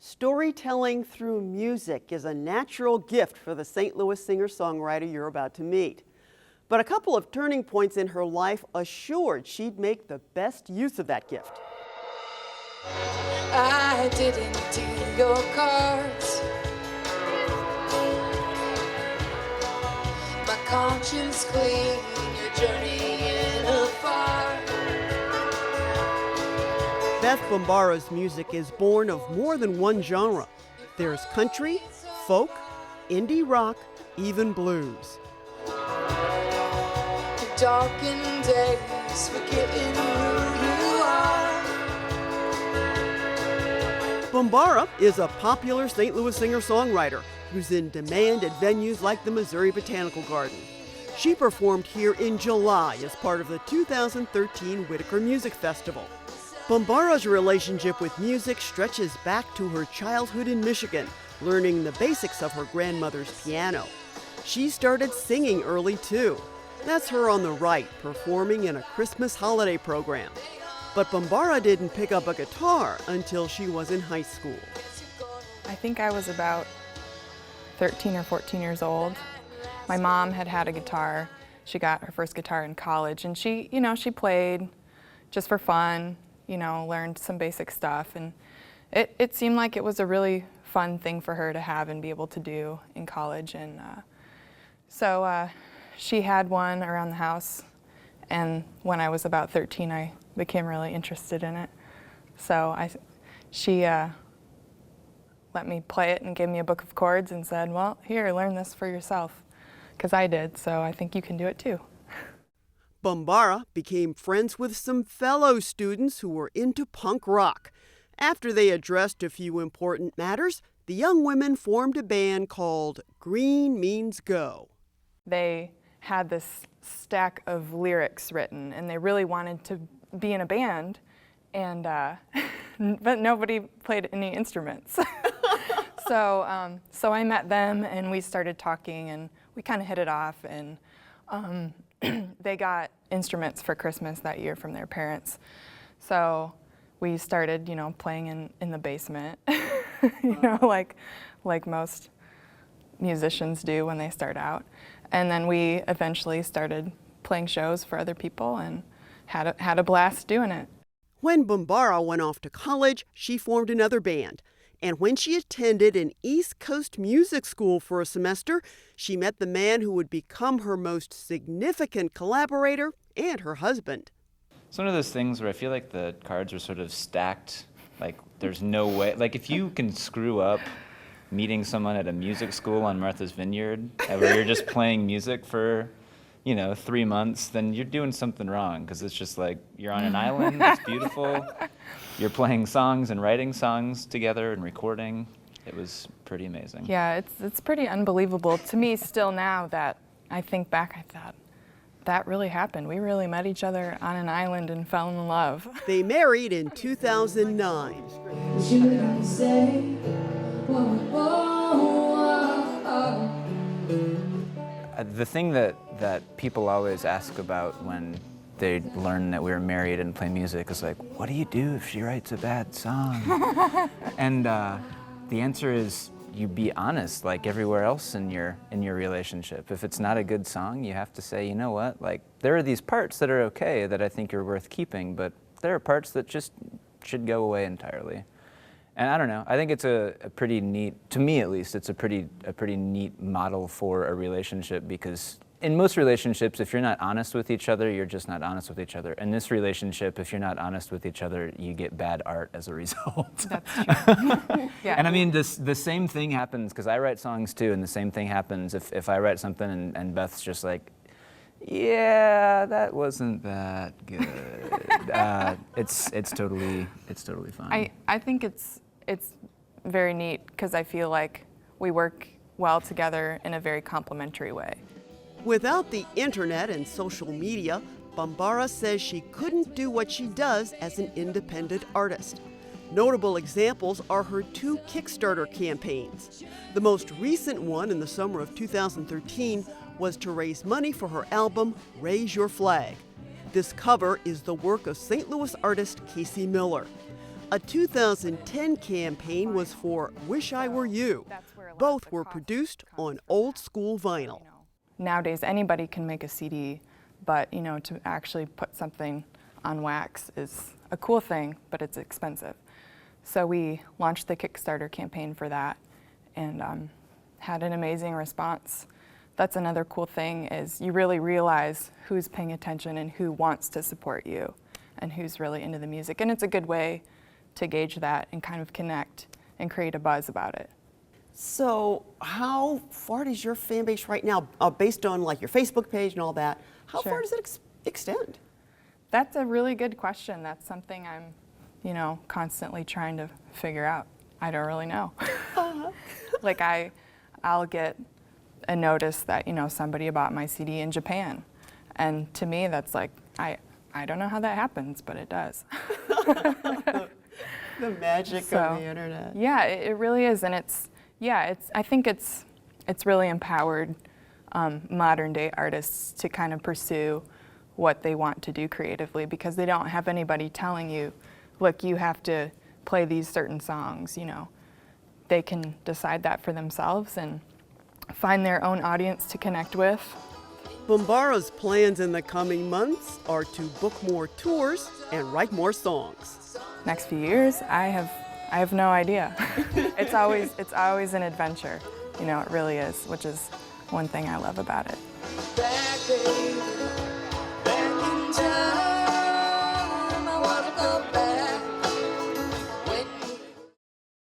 Storytelling through music is a natural gift for the St. Louis singer-songwriter you're about to meet. But a couple of turning points in her life assured she'd make the best use of that gift. I didn't deal your cards. My conscience clean, your journey in afar. Beth Bombara's music is born of more than one genre. There's country, folk, indie rock, even blues. Darkened days, forgetting who you are. Bombara is a popular St. Louis singer-songwriter who's in demand at venues like the Missouri Botanical Garden. She performed here in July as part of the 2013 Whitaker Music Festival. Bombara's relationship with music stretches back to her childhood in Michigan, learning the basics of her grandmother's piano. She started singing early too. That's her on the right, performing in a Christmas holiday program. But Bombara didn't pick up a guitar until she was in high school. I think I was about 13 or 14 years old. My mom had a guitar. She got her first guitar in college, and she played just for fun, learned some basic stuff, and it seemed like it was a really fun thing for her to have and be able to do in college. And so she had one around the house, and when I was about 13, I became really interested in it. So she let me play it and gave me a book of chords and said, well, here, learn this for yourself, because I did, so I think you can do it too. Bombara became friends with some fellow students who were into punk rock. After they addressed a few important matters, the young women formed a band called Green Means Go. They had this stack of lyrics written, and they really wanted to be in a band, and but nobody played any instruments. So I met them, and we started talking, and we kind of hit it off, and they got instruments for Christmas that year from their parents. So we started, playing in the basement, like most musicians do when they start out. And then we eventually started playing shows for other people and had a blast doing it. When Bombara went off to college, she formed another band. And when she attended an East Coast music school for a semester, she met the man who would become her most significant collaborator and her husband. It's one of those things where I feel like the cards are sort of stacked. Like there's no way, like if you can screw up meeting someone at a music school on Martha's Vineyard, where you're just playing music for 3 months, then you're doing something wrong, because it's just like you're on an island, it's beautiful, you're playing songs and writing songs together and recording. It was pretty amazing. Yeah, it's pretty unbelievable to me still now that I think back. I thought, that really happened. We really met each other on an island and fell in love. They married in 2009. The thing that people always ask about when they learn that we were married and play music is like, what do you do if she writes a bad song? And the answer is, you be honest, like everywhere else in your relationship. If it's not a good song, you have to say, you know what, like there are these parts that are okay that I think are worth keeping, but there are parts that just should go away entirely. And I don't know, I think it's a pretty neat, to me at least, it's a pretty neat model for a relationship, because in most relationships, if you're not honest with each other, you're just not honest with each other. In this relationship, if you're not honest with each other, you get bad art as a result. That's true. Yeah. And I mean, the same thing happens, because I write songs too, and the same thing happens if I write something and Beth's just like, yeah, that wasn't that good. It's totally fine. I think it's very neat, because I feel like we work well together in a very complementary way. Without the internet and social media, Bombara says she couldn't do what she does as an independent artist. Notable examples are her 2 Kickstarter campaigns. The most recent one in the summer of 2013 was to raise money for her album, Raise Your Flag. This cover is the work of St. Louis artist Casey Miller. A 2010 campaign was for Wish I Were You. Both were produced on old school vinyl. Nowadays, anybody can make a CD, but to actually put something on wax is a cool thing, but it's expensive. So we launched the Kickstarter campaign for that and had an amazing response. That's another cool thing, is you really realize who's paying attention and who wants to support you and who's really into the music. And it's a good way to gauge that and kind of connect and create a buzz about it. So how far does your fan base right now, based on like your Facebook page and all that, how Sure. far does it extend? That's a really good question. That's something I'm, constantly trying to figure out. I don't really know. Like I'll get a notice that, somebody bought my CD in Japan. And to me, that's like, I don't know how that happens, but it does. The magic of the internet. Yeah, it really is. And I think it's really empowered modern day artists to kind of pursue what they want to do creatively, because they don't have anybody telling you, look, you have to play these certain songs. They can decide that for themselves and find their own audience to connect with. Bombara's plans in the coming months are to book more tours and write more songs. Next few years, I have no idea. It's always an adventure. It really is, which is one thing I love about it. Back, baby, back in time.